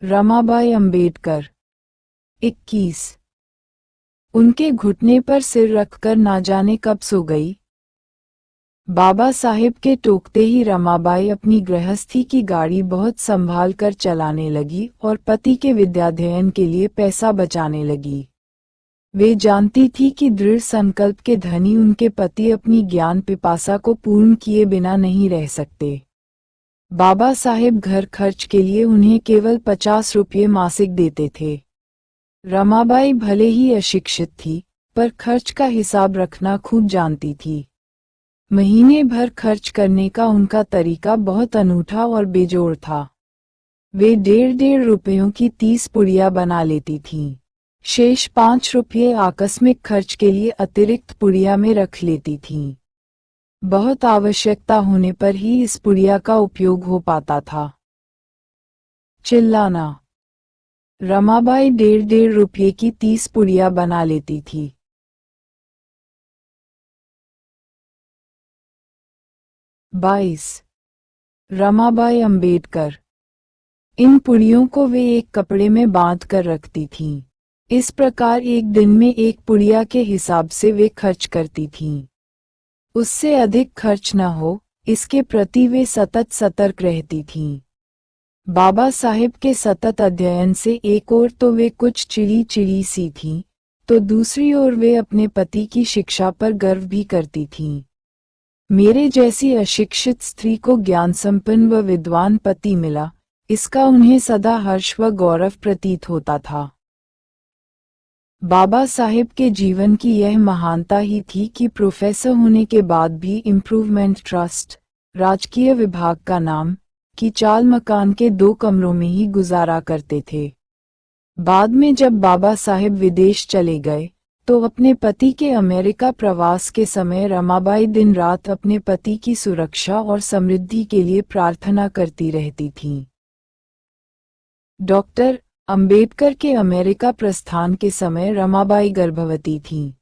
रमाबाई अंबेडकर 21। उनके घुटने पर सिर रखकर ना जाने कब सो गई। बाबा साहेब के टोकते ही रमाबाई अपनी गृहस्थी की गाड़ी बहुत संभाल कर चलाने लगी और पति के विद्याध्ययन के लिए पैसा बचाने लगी। वे जानती थी कि दृढ़ संकल्प के धनी उनके पति अपनी ज्ञान पिपासा को पूर्ण किए बिना नहीं रह सकते। बाबा साहेब घर खर्च के लिए उन्हें केवल 50 रुपये मासिक देते थे। रमाबाई भले ही अशिक्षित थी, पर खर्च का हिसाब रखना खूब जानती थी। महीने भर खर्च करने का उनका तरीका बहुत अनूठा और बेजोड़ था। वे 1.5 रुपयों की 30 पुड़िया बना लेती थीं। शेष 5 रुपये आकस्मिक खर्च के लिए अतिरिक्त पुड़िया में रख लेती थीं। बहुत आवश्यकता होने पर ही इस पुड़िया का उपयोग हो पाता था। चिल्लाना। रमाबाई 1.5 रुपये की 30 पुड़िया बना लेती थी। 22। रमाबाई अंबेडकर। इन पुड़ियों को वे एक कपड़े में बांध कर रखती थीं। इस प्रकार एक दिन में एक पुड़िया के हिसाब से वे खर्च करती थीं। उससे अधिक खर्च न हो, इसके प्रति वे सतत सतर्क रहती थीं। बाबा साहेब के सतत अध्ययन से एक ओर तो वे कुछ चिड़ी चिड़ी सी थीं, तो दूसरी ओर वे अपने पति की शिक्षा पर गर्व भी करती थीं। मेरे जैसी अशिक्षित स्त्री को ज्ञान संपन्न व विद्वान पति मिला, इसका उन्हें सदा हर्ष व गौरव प्रतीत होता था। बाबा साहेब के जीवन की यह महानता ही थी कि प्रोफेसर होने के बाद भी इम्प्रूवमेंट ट्रस्ट, राजकीय विभाग का नाम, की चाल मकान के 2 कमरों में ही गुजारा करते थे। बाद में जब बाबा साहेब विदेश चले गए, तो अपने पति के अमेरिका प्रवास के समय रमाबाई दिन रात अपने पति की सुरक्षा और समृद्धि के लिए प्रार्थना करती रहती थीं। डॉक्टर अंबेडकर के अमेरिका प्रस्थान के समय रमाबाई गर्भवती थीं।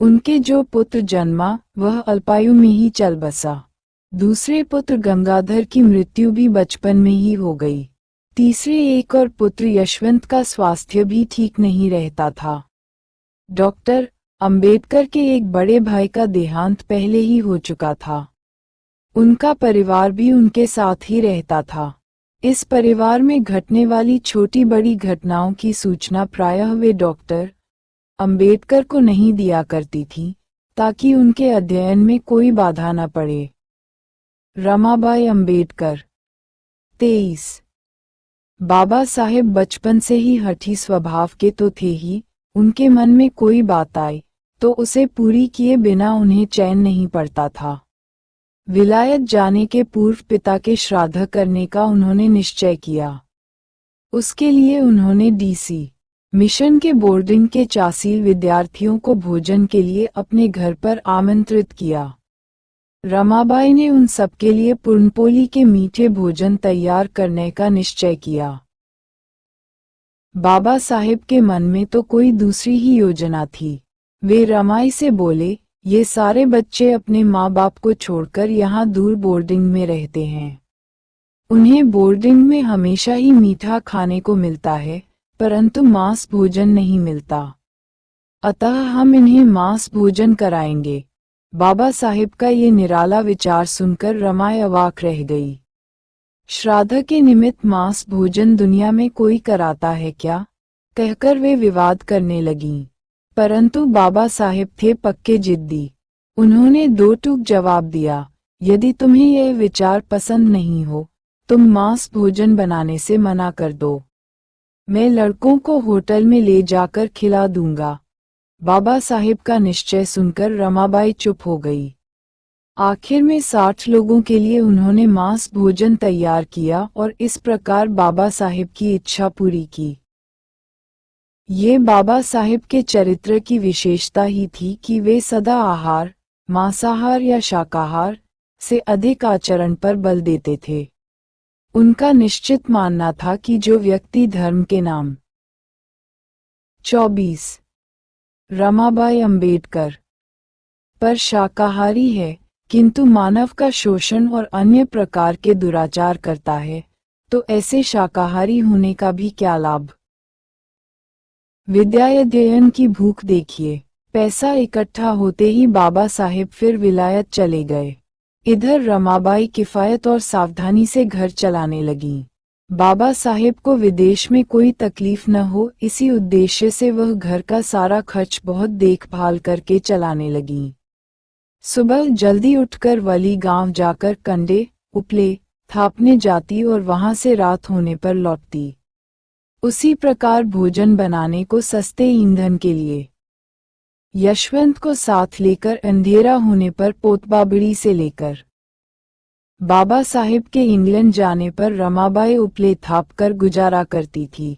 उनके जो पुत्र जन्मा, वह अल्पायु में ही चल बसा। दूसरे पुत्र गंगाधर की मृत्यु भी बचपन में ही हो गई। तीसरे एक और पुत्र यशवंत का स्वास्थ्य भी ठीक नहीं रहता था। डॉक्टर अंबेडकर के एक बड़े भाई का देहांत पहले ही हो चुका था। उनका परिवार भी उनके साथ ही रहता था। इस परिवार में घटने वाली छोटी बड़ी घटनाओं की सूचना प्रायः वे डॉक्टर अंबेडकर को नहीं दिया करती थी, ताकि उनके अध्ययन में कोई बाधा न पड़े। रमाबाई अंबेडकर 23। बाबा साहेब बचपन से ही हठी स्वभाव के तो थे ही, उनके मन में कोई बात आई, तो उसे पूरी किए बिना उन्हें चैन नहीं पड़ता था। विलायत जाने के पूर्व पिता के श्राद्ध करने का उन्होंने निश्चय किया। उसके लिए उन्होंने डीसी मिशन के बोर्डिंग के 84 विद्यार्थियों को भोजन के लिए अपने घर पर आमंत्रित किया। रमाबाई ने उन सबके लिए पुरनपोली के मीठे भोजन तैयार करने का निश्चय किया। बाबा साहेब के मन में तो कोई दूसरी ही योजना थी। वे रमाई से बोले, ये सारे बच्चे अपने माँ बाप को छोड़कर यहाँ दूर बोर्डिंग में रहते हैं। उन्हें बोर्डिंग में हमेशा ही मीठा खाने को मिलता है, परंतु मांस भोजन नहीं मिलता। अतः हम इन्हें मांस भोजन कराएंगे। बाबा साहेब का ये निराला विचार सुनकर रमाई अवाक रह गई। श्राद्ध के निमित्त मांस भोजन दुनिया में कोई कराता है क्या, कहकर वे विवाद करने लगीं। परंतु बाबा साहेब थे पक्के जिद्दी। उन्होंने 2 टूक जवाब दिया, यदि तुम्हें यह विचार पसंद नहीं हो, तुम मांस भोजन बनाने से मना कर दो। मैं लड़कों को होटल में ले जाकर खिला दूंगा। बाबा साहेब का निश्चय सुनकर रमाबाई चुप हो गई। आखिर में 60 लोगों के लिए उन्होंने मांस भोजन तैयार किया और इस प्रकार बाबा साहेब की इच्छा पूरी की। ये बाबा साहेब के चरित्र की विशेषता ही थी कि वे सदा आहार, मांसाहार या शाकाहार से अधिक आचरण पर बल देते थे। उनका निश्चित मानना था कि जो व्यक्ति धर्म के नाम 24। रमाबाई अंबेडकर पर शाकाहारी है, किंतु मानव का शोषण और अन्य प्रकार के दुराचार करता है, तो ऐसे शाकाहारी होने का भी क्या लाभ। विद्याध्ययन की भूख देखिए। पैसा इकट्ठा होते ही बाबा साहेब फिर विलायत चले गए। इधर रमाबाई किफायत और सावधानी से घर चलाने लगीं। बाबा साहेब को विदेश में कोई तकलीफ न हो, इसी उद्देश्य से वह घर का सारा खर्च बहुत देखभाल करके चलाने लगीं। सुबह जल्दी उठकर वली गांव जाकर कंडे, उपले थापने जाती और वहां से रात होने पर लौटती। उसी प्रकार भोजन बनाने को सस्ते ईंधन के लिए यशवंत को साथ लेकर अंधेरा होने पर पोतबाबड़ी से लेकर बाबा साहेब के इंग्लैंड जाने पर रमाबाई उपले थाप कर गुजारा करती थी।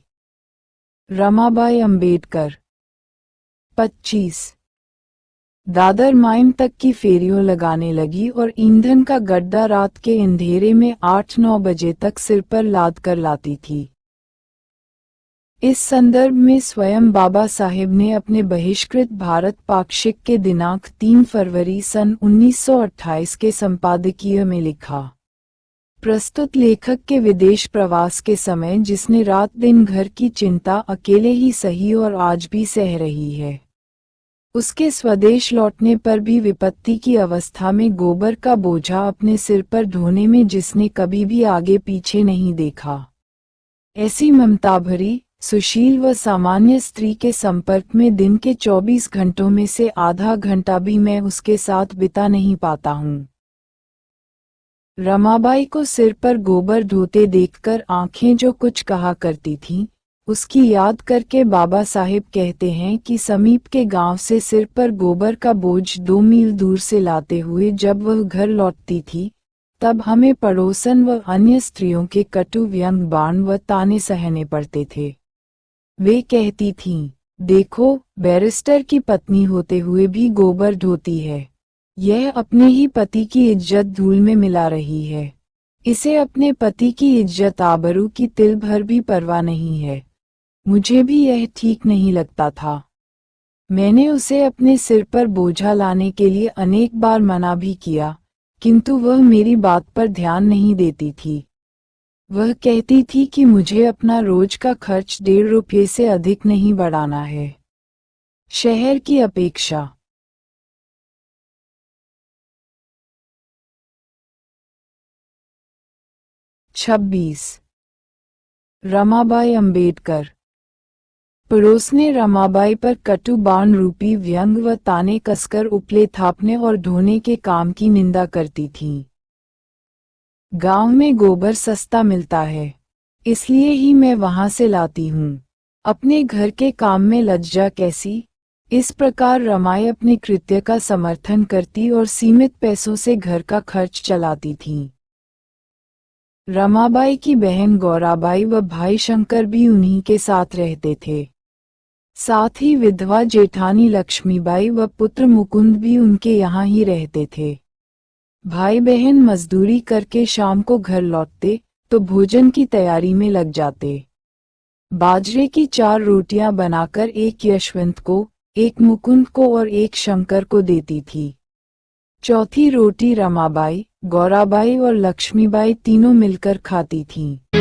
रमाबाई अंबेडकर 25 दादर माइन तक की फेरियों लगाने लगी और ईंधन का गड्ढा रात के अंधेरे में 8-9 बजे तक सिर पर लाद कर लाती थी। इस संदर्भ में स्वयं बाबा साहेब ने अपने बहिष्कृत भारत पाक्षिक के दिनांक 3 फरवरी सन 1928 के संपादकीय में लिखा। प्रस्तुत लेखक के विदेश प्रवास के समय जिसने रात दिन घर की चिंता अकेले ही सही और आज भी सह रही है, उसके स्वदेश लौटने पर भी विपत्ति की अवस्था में गोबर का बोझा अपने सिर पर ढोने में जिसने कभी भी आगे पीछे नहीं देखा, ऐसी ममता भरी सुशील व सामान्य स्त्री के संपर्क में दिन के 24 घंटों में से आधा घंटा भी मैं उसके साथ बिता नहीं पाता हूँ। रमाबाई को सिर पर गोबर ढोते देखकर आंखें जो कुछ कहा करती थीं, उसकी याद करके बाबा साहेब कहते हैं कि समीप के गांव से सिर पर गोबर का बोझ 2 मील दूर से लाते हुए जब वह घर लौटती थी, तब हमें पड़ोसन व अन्य स्त्रियों के कटु व्यंग बाण व ताने सहने पड़ते थे। वे कहती थीं, देखो बैरिस्टर की पत्नी होते हुए भी गोबर ढोती है। यह अपने ही पति की इज्जत धूल में मिला रही है। इसे अपने पति की इज्जत आबरू की तिल भर भी परवाह नहीं है। मुझे भी यह ठीक नहीं लगता था। मैंने उसे अपने सिर पर बोझा लाने के लिए अनेक बार मना भी किया, किंतु वह मेरी बात पर ध्यान नहीं देती थी। वह कहती थी कि मुझे अपना रोज का खर्च 1.5 रुपये से अधिक नहीं बढ़ाना है, शहर की अपेक्षा। छब्बीस रमाबाई अंबेडकर। पड़ोस ने रमाबाई पर कटु बाण रूपी व्यंग व ताने कसकर उपले थापने और ढोने के काम की निंदा करती थीं। गांव में गोबर सस्ता मिलता है, इसलिए ही मैं वहां से लाती हूँ। अपने घर के काम में लज्जा कैसी। इस प्रकार रमाई अपने कृत्य का समर्थन करती और सीमित पैसों से घर का खर्च चलाती थीं। रमाबाई की बहन गौराबाई व भाई शंकर भी उन्हीं के साथ रहते थे। साथ ही विधवा जेठानी लक्ष्मीबाई व पुत्र मुकुंद भी उनके यहाँ ही रहते थे। भाई बहन मजदूरी करके शाम को घर लौटते तो भोजन की तैयारी में लग जाते। बाजरे की 4 रोटियां बनाकर एक यशवंत को, एक मुकुंद को और एक शंकर को देती थी। चौथी रोटी रमाबाई, गौराबाई और लक्ष्मीबाई तीनों मिलकर खाती थीं।